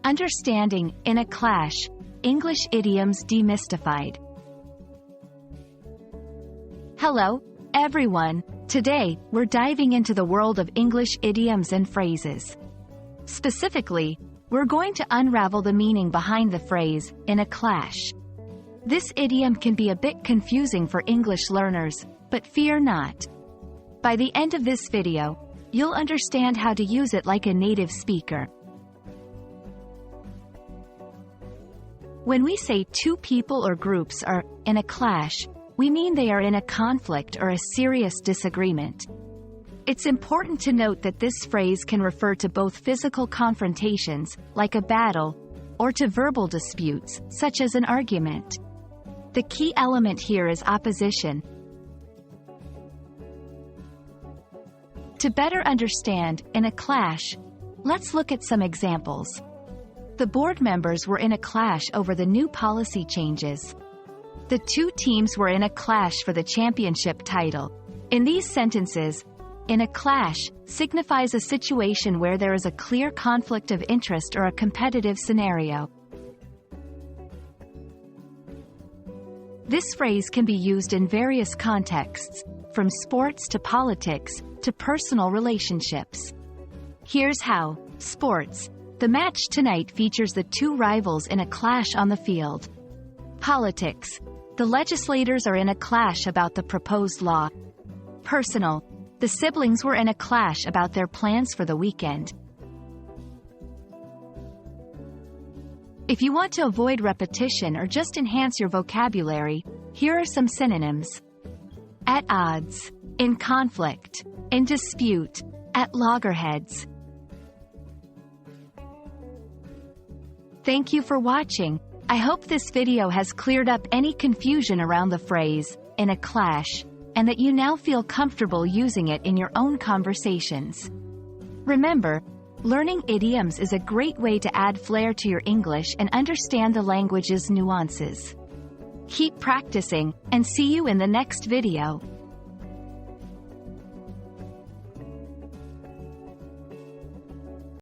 Understanding, in a clash, English Idioms Demystified. Hello, everyone. Today, we're diving into the world of English idioms and phrases. Specifically, we're going to unravel the meaning behind the phrase, in a clash. This idiom can be a bit confusing for English learners, but fear not. By the end of this video, you'll understand how to use it like a native speaker. When we say two people or groups are in a clash, we mean they are in a conflict or a serious disagreement. It's important to note that this phrase can refer to both physical confrontations, like a battle, or to verbal disputes, such as an argument. The key element here is opposition. To better understand, in a clash, let's look at some examples. The board members were in a clash over the new policy changes. The two teams were in a clash for the championship title. In these sentences, in a clash signifies a situation where there is a clear conflict of interest or a competitive scenario. This phrase can be used in various contexts, from sports to politics to personal relationships. Here's how. Sports. The match tonight features the two rivals in a clash on the field. Politics. The legislators are in a clash about the proposed law. Personal. The siblings were in a clash about their plans for the weekend. If you want to avoid repetition or just enhance your vocabulary, here are some synonyms. At odds, in conflict, in dispute, at loggerheads. Thank you for watching. I hope this video has cleared up any confusion around the phrase, in a clash, and that you now feel comfortable using it in your own conversations. Remember, learning idioms is a great way to add flair to your English and understand the language's nuances. Keep practicing, and see you in the next video.